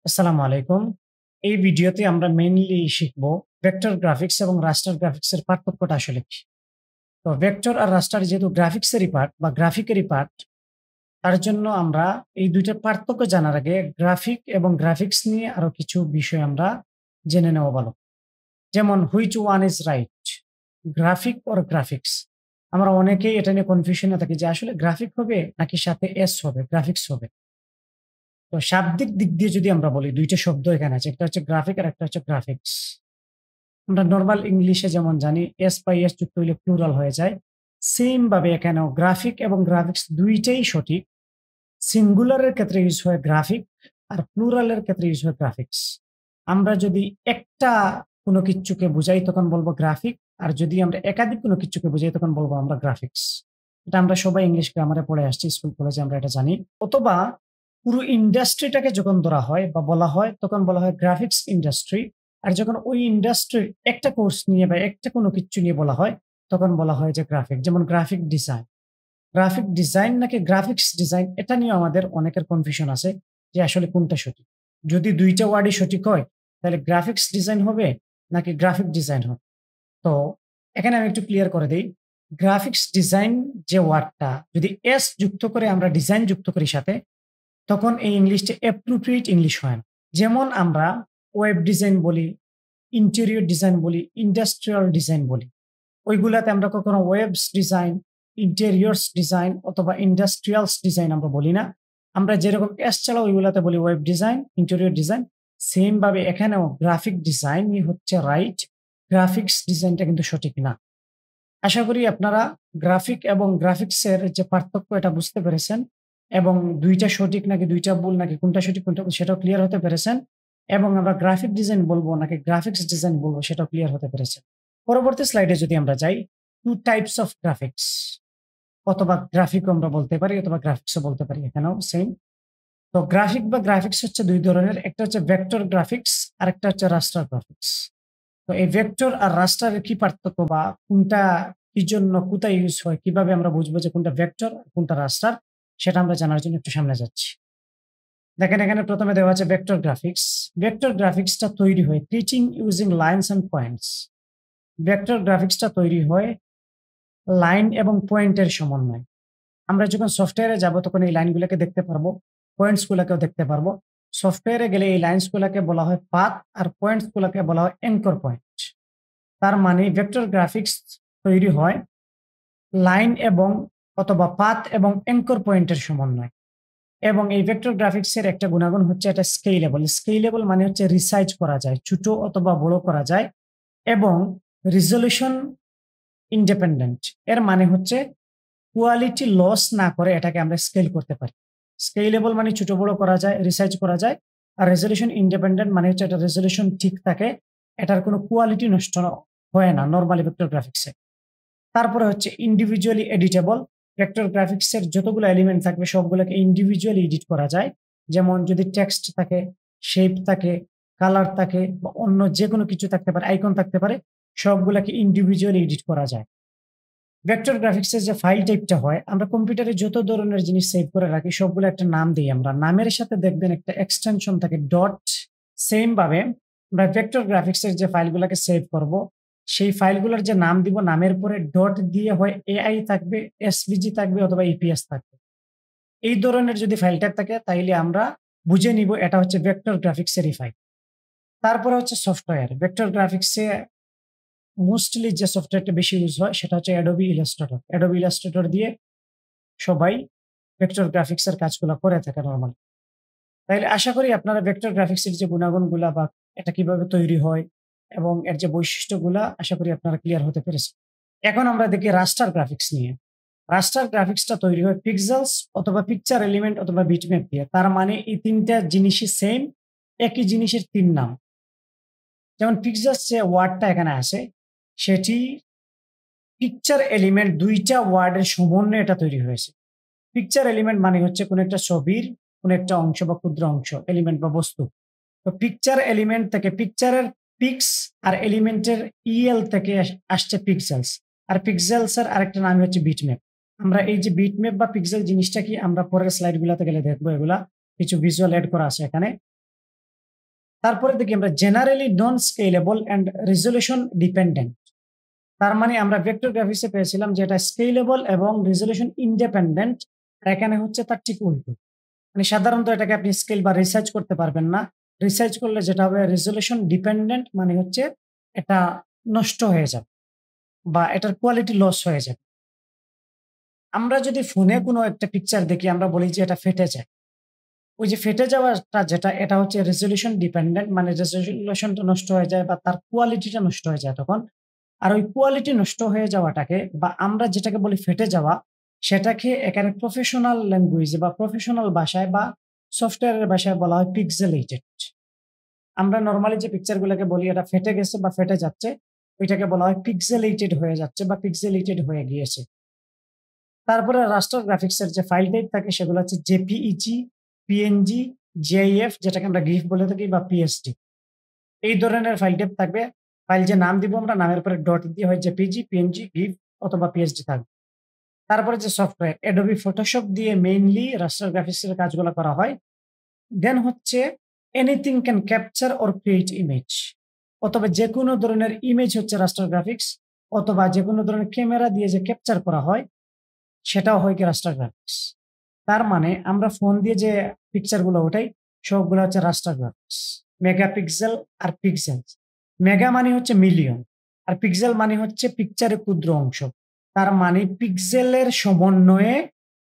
আসসালামু আলাইকুম। এই ভিডিওতে আমরা মেইনলি শিখব ভেক্টর গ্রাফিক্স এবং রাস্টার গ্রাফিক্স এর পার্থক্যটা আসলে কি? তো ভেক্টর আর রাস্টার যেহেতু গ্রাফিক্সেরই পার্ট বা গ্রাফিকেরই পার্ট, তার জন্য আমরা এই ২ টার পার্থক্য জানার আগে গ্রাফিক এবং গ্রাফিক্স নিয়ে আরো কিছু বিষয় আমরা জেনে নেওয়া ভালো। যেমন which one is right? Graphic or graphics? আমরা অনেকেই এটা নিয়ে কনফিউশন এ থাকি যে আসলে গ্রাফিক হবে নাকি সাথে এস হবে, গ্রাফিক্স হবে। তো শাব্দিক দিক দিয়ে যদি আমরা বলি ২ টা শব্দ এখানে আছে। একটা হচ্ছে গ্রাফিক আর একটা হচ্ছে গ্রাফিক্স। আমরা নরমাল ইংলিশে যেমন জানি এস বাই এস যুক্ত হইলে প্লুরাল হয়ে যায়। সেম ভাবে এখানেও গ্রাফিক এবং গ্রাফিক্স ২ টাই সঠিক। সিঙ্গুলারের ক্ষেত্রে ইউজ হয় গ্রাফিক আর প্লুরালের ক্ষেত্রে ইউজ হয় গ্রাফিক্স। আমরা যদি একটা কোনো কিচ্ছুকে বুঝাই তখন বলব গ্রাফিক। আর যদি আমরা একাধিক কোনো কিচ্ছুকে বুঝাই তখন বলব আমরা গ্রাফিক্স। এটা আমরা সবাই ইংলিশ গ্রামারে পড়ে আসছি, স্কুল কলেজে আমরা এটা জানি। অথবা পুরো ইন্ডাস্ট্রিটাকে যখন ধরা হয় বা বলা হয় তখন বলা হয় গ্রাফিক্স ইন্ডাস্ট্রি। আর যখন ওই ইন্ডাস্ট্রির একটা কোর্স নিয়ে বা একটা কোনো কিচ্ছু নিয়ে বলা হয় তখন বলা হয় যে গ্রাফিক। যেমন গ্রাফিক ডিজাইন। গ্রাফিক ডিজাইন নাকি গ্রাফিক্স ডিজাইন এটা নিয়ে আমাদের অনেকের কনফিউশন আছে যে আসলে কোনটা সঠিক। যদি ২ টা ওয়ার্ডই সঠিক হয় তাহলে গ্রাফিক্স ডিজাইন হবে নাকি গ্রাফিক ডিজাইন হবে? তো এখানে আমি একটু ক্লিয়ার করে দেই। গ্রাফিক্স ডিজাইন যে ওয়ার্ডটা যদি এস যুক্ত করে আমরা ডিজাইন যুক্ত করি সাথে, তখন এই ইংলিশটা অ্যাপ্রোপ্রিয়েট ইংলিশ হয় না। যেমন আমরা ওয়েব ডিজাইন বলি, ইন্টেরিয়র ডিজাইন বলি, ইন্ডাস্ট্রিয়াল ডিজাইন বলি। ওইগুলাতে আমরা কখনো ওয়েবস ডিজাইন, ইন্টেরিয়র্স ডিজাইন অথবা ইন্ডাস্ট্রিয়ালস ডিজাইন আমরা বলি না। আমরা যেরকম এস ছাড়া ওইগুলাতে বলি web design, interior design. Same ভাবে এখানেও গ্রাফিক ডিজাইনই হচ্ছে রাইট। গ্রাফিক্স ডিজাইনটা কিন্তু সঠিক না। আশা করি আপনারা গ্রাফিক এবং গ্রাফিক্সের যে পার্থক্য এটা বুঝতে পেরেছেন এবং ২ টা সঠিক নাকি ২ টা ভুল নাকি কোনটা সঠিক কোনটা ভুল সেটাও ক্লিয়ার হতে পেরেছেন এবং আমরা গ্রাফিক ডিজাইন বলবো নাকি গ্রাফিক্স ডিজাইন বলবো সেটাও ক্লিয়ার হতে পেরেছেন। পরবর্তী স্লাইডে যদি আমরা যাই, 2 টাইপস অফ গ্রাফিক্স অথবা গ্রাফিকও আমরা বলতে পারি অথবা গ্রাফিক্সও বলতে পারি, এখানেও সেম। তো গ্রাফিক বা গ্রাফিক্স হচ্ছে ২ ধরনের। একটা হচ্ছে ভেক্টর গ্রাফিক্স, আরেকটা হচ্ছে রাস্টার গ্রাফিক্স। তো এই ভেক্টর আর রাস্টারের কি পার্থক্য বা কোনটা কি জন্য কোথায় ইউজ হয়, কিভাবে আমরা বুঝবো যে কোনটা ভেক্টর আর কোনটা রাস্টার, সেটা আমরা জানার জন্য একটু সামনে যাচ্ছি। দেখেন এখানে ১ম এ দেওয়া আছে ভেক্টর গ্রাফিক্স। ভেক্টর গ্রাফিক্সটা তৈরি হয় teaching using lines and points. Vector গ্রাফিক্সটা তৈরি হয় লাইন এবং পয়েন্টের সমন্বয়ে। আমরা যখন সফটওয়্যারে যাব তখন এই লাইনগুলোকে দেখতে পারবো, পয়েন্টস গুলাকেও দেখতে পারবো। সফটওয়্যারে গেলে এই লাইনস গুলাকে বলা হয় পাথ আর পয়েন্টস গুলাকে বলা হয় অ্যাঙ্কর পয়েন্ট। তার মানে ভেক্টর গ্রাফিক্স তৈরি হয় লাইন এবং অথবা পাথ এবং অ্যাঙ্কর পয়েন্টের সমন্বয়। এবং এই ভেক্টর গ্রাফিক্স এর একটা গুণাগুণ হচ্ছে এটা স্কেলেবল। স্কেলেবল মানে হচ্ছে রিসাইজ করা যায়, ছোট অথবা বড় করা যায় এবং রেজোলিউশন ইন্ডিপেন্ডেন্ট। এর মানে হচ্ছে কোয়ালিটি লস না করে এটাকে আমরা স্কেল করতে পারি। স্কেলেবল মানে ছোট বড় করা যায়, রিসাইজ করা যায়। আর রেজোলিউশন ইন্ডিপেন্ডেন্ট মানে হচ্ছে এটা রেজোলিউশন ঠিক থাকে, এটার কোনো কোয়ালিটি নষ্ট হয় না নরমালি ভেক্টর গ্রাফিক্সে। তারপরে হচ্ছে ইন্ডিভিজুয়ালি এডিটেবল। ভেক্টর গ্রাফিক্স এর যতগুলো এলিমেন্ট থাকবে সবগুলোকে ইন্ডিভিজুয়ালি এডিট করা যায়। যেমন যদি টেক্সট থাকে, শেপ থাকে, কালার থাকে বা অন্য যেকোনো কিছু থাকতে পারে, আইকন থাকতে পারে, সবগুলোকে ইন্ডিভিজুয়ালি এডিট করা যায়। ভেক্টর গ্রাফিক্স এর যে ফাইল টাইপটা হয়, আমরা কম্পিউটারে যত ধরনের জিনিস সেভ করে রাখি সবগুলো একটা নাম দেই আমরা। নামের সাথে দেখবেন একটা এক্সটেনশন থাকে ডট। সেম ভাবে আমরা ভেক্টর গ্রাফিক্স এর যে ফাইলগুলোকে সেভ করব, সেই ফাইলগুলোর যে নাম দিব নামের পরে ডট দিয়ে হয় এআই থাকবে, এসভিজি থাকবে অথবা ইপিএস থাকবে। এই ধরনের যদি ফাইল টাইপ থাকে তাইলে আমরা বুঝে নিব এটা হচ্ছে ভেক্টর গ্রাফিক্স এরই ফাইল। তারপরে হচ্ছে সফটওয়্যার। ভেক্টর গ্রাফিক্সে মোস্টলি যে সফটওয়্যারটা বেশি ইউজ হয় সেটা হচ্ছে Adobe Illustrator। Adobe Illustrator দিয়ে সবাই ভেক্টর গ্রাফিক্স এর কাজগুলা করে থাকে নরমালি। তাইলে আশা করি আপনারা ভেক্টর গ্রাফিক্স এর যে গুণাগুণগুলা বা এটা কিভাবে তৈরি হয় এবং এর যে বৈশিষ্ট্যগুলা আশা করি আপনারা ক্লিয়ার হতে পেরেছেন। এখন আমরা দেখি রাস্টার গ্রাফিক্স নিয়ে। রাস্টার গ্রাফিক্সটা তৈরি হয় পিক্সেলস অথবা পিকচার এলিমেন্ট অথবা বিটম্যাপ দিয়ে। তার মানে এই ৩ টা জিনিসই সেম, একই জিনিসের ৩ নাম। যেমন পিক্সেলস যে ওয়ার্ডটা এখানে আছে সেটি পিকচার এলিমেন্ট ২ টা ওয়ার্ডের সমন্বয়ে এটা তৈরি হয়েছে। পিকচার এলিমেন্ট মানে হচ্ছে কোন একটা ছবির কোন একটা অংশ বা ক্ষুদ্র অংশ, এলিমেন্ট বা বস্তু। তো পিকচার এলিমেন্ট থেকে পিকচারের পিক্স আর এলিমেন্টের ইএল থেকে আসছে পিক্সেলস। আর পিক্সেলস এর আরেকটা নাম হচ্ছে বিটম্যাপ। আমরা এই যে বিটম্যাপ বা পিক্সেল জিনিসটা কি আমরা পরের স্লাইড গুলাতে গেলে দেখবো, এগুলা কিছু ভিজুয়াল এড করা আছে এখানে। তারপরে দেখি আমরা generally non scalable and resolution dependent. তার মানে আমরা ভেক্টর গ্রাফিক্সে পেয়েছিলাম যে এটা স্কেলেবল এবং রেজলিউশন ইন্ডিপেন্ডেন্ট। এখানে হচ্ছে তার ঠিক উল্টো। মানে সাধারণত এটাকে আপনি স্কেল বা রিসার্চ করতে পারবেন না। রিসার্চ করলে যেটা হবে রেজলিউশন ডিপেন্ডেন্ট, মানে হচ্ছে এটা নষ্ট হয়ে যাবে বা এটার কোয়ালিটি লস হয়ে যাবে। আমরা যদি ফোনে কোনো একটা পিকচার দেখি আমরা বলি যে এটা ফেটে যায়। ওই যে ফেটে যাওয়াটা যেটা, এটা হচ্ছে রেজলিউশন ডিপেন্ডেন্ট, মানে রেজলিউশনটা নষ্ট হয়ে যায় বা তার কোয়ালিটিটা নষ্ট হয়ে যায় তখন। আর ওই কোয়ালিটি নষ্ট হয়ে যাওয়াটাকে বা আমরা যেটাকে বলি ফেটে যাওয়া, সেটাকে এখানে প্রফেশনাল ল্যাঙ্গুয়েজে বা প্রফেশনাল ভাষায় বা সফটওয়্যারের ভাষায় বলা হয় পিক্সেলেটেড। আমরা নরমালি যে পিকচারগুলোকে বলি এটা ফেটে গেছে বা ফেটে যাচ্ছে, ওইটাকে বলা হয় পিক্সেলেটেড হয়ে যাচ্ছে বা পিক্সেলেটেড হয়ে গিয়েছে। তারপরে রাস্টার গ্রাফিক্সের যে ফাইল টাইপ থাকে সেগুলো হচ্ছে জেপিইজি, পিএনজি, জিআইএফ যেটাকে আমরা গিফ বলে থাকি, বা পিএসডি। এই ধরনের ফাইল টাইপ থাকবে। ফাইল যে নাম দিব আমরা, নামের পরে ডট দিয়ে হয় জেপিজি, পিএনজি, গিফ অথবা পিএসডি থাকবে। তারপরে যে সফটওয়্যার অ্যাডোবি ফটোশপ দিয়ে মেইনলি রাস্টার গ্রাফিক্সের কাজগুলো করা হয়। দেন হচ্ছে anything can capture or create image, অথবা যে কোনো ধরনের ইমেজ হচ্ছে রাস্টার গ্রাফিক্স, অথবা যে কোনো ধরনের ক্যামেরা দিয়ে যে ক্যাপচার করা হয় সেটাও হয় কি রাস্টার গ্রাফিক্স। তার মানে আমরা ফোন দিয়ে যে পিকচারগুলো ওঠাই সবগুলো হচ্ছে রাস্টার গ্রাফিক্স। মেগাপিক্সেল আর পিক্সেল। মেগা মানে হচ্ছে মিলিয়ন, আর পিক্সেল মানে হচ্ছে পিকচারের ক্ষুদ্র অংশ। তার মানে পিক্সেলের সমন্বয়ে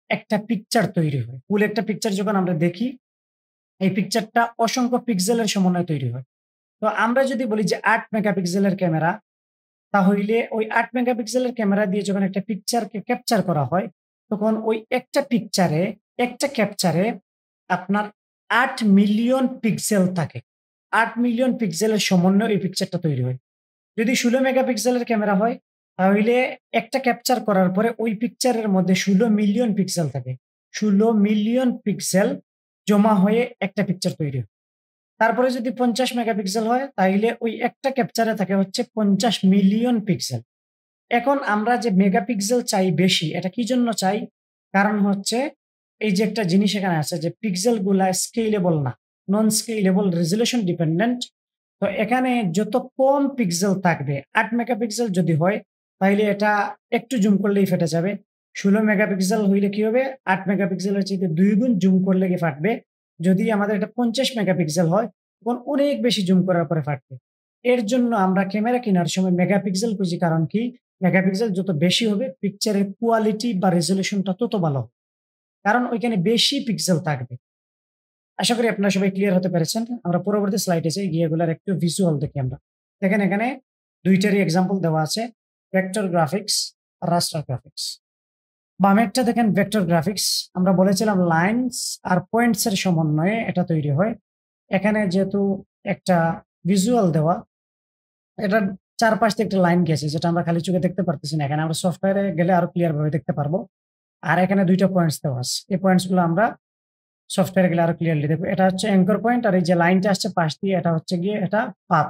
একটা পিকচার তৈরি হয়। ফুল একটা পিকচার যখন আমরা দেখি, এই পিকচারটা অসংখ্য পিক্সেলের সমন্বয়ে তৈরি হয়। তো আমরা যদি বলি যে ৮ মেগাপিক্সেলের ক্যামেরা, তাহলে ওই ৮ মেগাপিক্সেলের ক্যামেরা দিয়ে যখন একটা পিকচারকে ক্যাপচার করা হয়, তখন ওই একটা ক্যাপচারে আপনার ৮ মিলিয়ন পিক্সেল থাকে। ৮ মিলিয়ন পিক্সেলের সমন্বয়ে এই পিকচারটা তৈরি হয়। যদি ১৬ মেগাপিক্সেলের ক্যামেরা হয়, তাহলে একটা ক্যাপচার করার পরে ওই পিকচারের মধ্যে ১৬ মিলিয়ন পিক্সেল থাকে। ১৬ মিলিয়ন পিক্সেল জমা হয়ে একটা পিকচার তৈরি হয়। তারপরে যদি ৫০ মেগাপিক্সেল হয়, তাইলে ওই একটা ক্যাপচারে থাকে হচ্ছে ৫০ মিলিয়ন পিক্সেল। এখন আমরা যে মেগাপিক্সেল চাই বেশি, এটা কি জন্য চাই? কারণ হচ্ছে এই যে একটা জিনিস এখানে আছে যে পিক্সেল গুলা স্কেলেবল না, নন স্কেলেবল, রেজলিউশন ডিপেন্ডেন্ট। তো এখানে যত কম পিক্সেল থাকবে, ৮ মেগাপিক্সেল যদি হয় তাইলে এটা একটু জুম করলেই ফেটে যাবে। ১৬ মেগাপিক্সেল হইলে কি হবে? ৮ মেগাপিক্সেলের চাইতে ২ গুণ জুম করলে গিয়ে ফাটবে। যদি আমাদের এটা ৫০ মেগাপিক্সেল হয়, তখন অনেক বেশি জুম করার পরে ফাটবে। এর জন্য আমরা ক্যামেরা কেনার সময় মেগাপিক্সেল খুঁজি। কারণ কি? মেগাপিক্সেল যত বেশি হবে পিকচারের কোয়ালিটি বা রেজোলিউশনটা তত ভালো হবে। কারণ ওইখানে বেশি পিক্সেল থাকবে। আশা করি আপনারা সবাই ক্লিয়ার হতে পেরেছেন। আমরা পরবর্তী স্লাইডে যাই, গিয়ে এগুলার একটু ভিজুয়াল দেখি আমরা। দেখেন এখানে ২ টারই এক্সাম্পল দেওয়া আছে। ভেক্টর গ্রাফিক্স আর রাস্টার গ্রাফিক্স। বামেরটা দেখেন ভেক্টর গ্রাফিক্স। আমরা বলেছিলাম লাইনস আর পয়েন্টস এর সমন্বয়ে এটা তৈরি হয়। এখানে যেহেতু একটা ভিজুয়াল দেওয়া, এটার চারপাশ দিয়ে একটা লাইন গেছে যেটা আমরা খালি চোখে দেখতে পারতেছি না। এখানে আমরা সফটওয়্যারে গেলে আরো ক্লিয়ার ভাবে দেখতে পারবো। আর এখানে ২ টা পয়েন্টস দেওয়া আছে। এই পয়েন্টস গুলো আমরা সফটওয়্যারে গেলে আরো ক্লিয়ারলি দেখবো। এটা হচ্ছে অ্যাঙ্কর পয়েন্ট, আর এই যে লাইনটা আসছে পাশ দিয়ে এটা হচ্ছে গিয়ে এটা পাথ।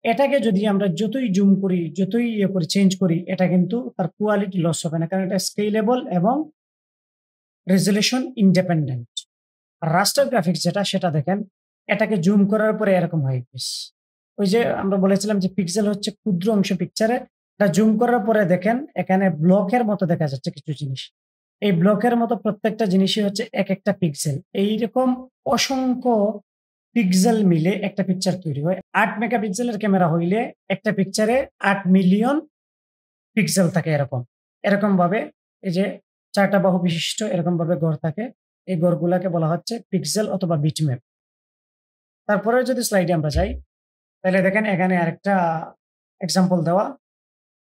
এটাকে যদি আমরা যতই জুম করি, যতই ইয়ে করি, চেঞ্জ করি, এটা কিন্তু তার কোয়ালিটি লস হবে না। কারণ এটা স্কেলেবল এবং রেজোলিউশন ইন্ডিপেন্ডেন্ট। আর রাস্টার গ্রাফিক্স যেটা, সেটা দেখেন এটাকে জুম করার পরে এরকম হয়ে গেছে। ওই যে আমরা বলেছিলাম যে পিক্সেল হচ্ছে ক্ষুদ্র অংশ পিকচারে, এটা জুম করার পরে দেখেন এখানে ব্লকের মতো দেখা যাচ্ছে কিছু জিনিস। এই ব্লকের মতো প্রত্যেকটা জিনিসই হচ্ছে একটা পিক্সেল। এইরকম অসংখ্য পিক্সেল মিলে একটা পিকচার তৈরি হয়। ৮ মেগাপিক্সেলের ক্যামেরা হইলে একটা পিকচারে ৮ মিলিয়ন পিক্সেল থাকে এরকম। এরকম ভাবে এই যে ৪ টা বাহু বিশিষ্ট এরকম ভাবে গড় থাকে। এই গড়গুলাকে বলা হচ্ছে পিক্সেল অথবা বিটম্যাপ। তারপরে যদি স্লাইডে আমরা যাই, তাহলে দেখেন এখানে আরেকটা এক্সাম্পল দেওয়া।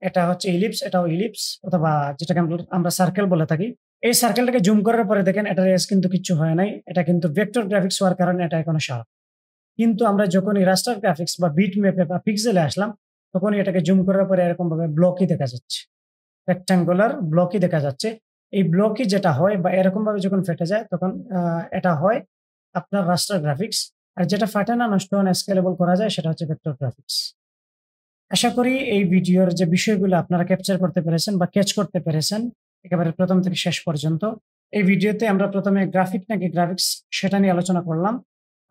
এটা হচ্ছে ইলিপস, এটাও ইলিপস অথবা যেটাকে আমরা সার্কেল বলে থাকি। এই সার্কেলটাকে জুম করার পরে দেখেন এটার এজ কিন্তু কিচ্ছু হয় নাই। এটা কিন্তু ভেক্টর গ্রাফিক্স হওয়ার কারণে এটা এখনো শার্প। কিন্তু আমরা যখনই রাস্টার গ্রাফিক্স বা বিটম্যাপে বা পিক্সেলে আসলাম, তখনই এটাকে জুম করার পরে এরকম ভাবে ব্লকই দেখা যাচ্ছে। রেক্ট্যাঙ্গুলার ব্লকই দেখা যাচ্ছে। এই ব্লকই যেটা হয় বা এরকম ভাবে যখন ফেটে যায় তখন এটা হয় আপনার রাস্টার গ্রাফিক্স। আর যেটা ফাটে না, নষ্ট হয় না, স্কেলেবল করা যায়, সেটা হচ্ছে ভেক্টর গ্রাফিক্স। আশা করি এই ভিডিওর যে বিষয়গুলো আপনারা ক্যাপচার করতে পেরেছেন বা ক্যাচ করতে পেরেছেন একেবারে প্রথম থেকে শেষ পর্যন্ত। এই ভিডিওতে আমরা প্রথমে গ্রাফিক নাকি গ্রাফিক্স সেটা নিয়ে আলোচনা করলাম।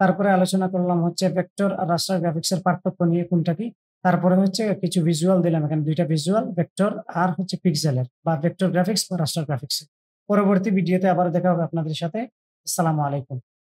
তারপরে আলোচনা করলাম হচ্ছে ভেক্টর আর রাস্টার গ্রাফিক্সের পার্থক্য নিয়ে কোনটা কি। তারপরে হচ্ছে কিছু ভিজুয়াল দিলাম, এখানে ২ টা ভিজুয়াল ভেক্টর আর হচ্ছে পিক্সেলের বা ভেক্টর গ্রাফিক্স বা রাস্টার গ্রাফিক্স। পরবর্তী ভিডিওতে আবার দেখা হবে আপনাদের সাথে। আসসালামু আলাইকুম।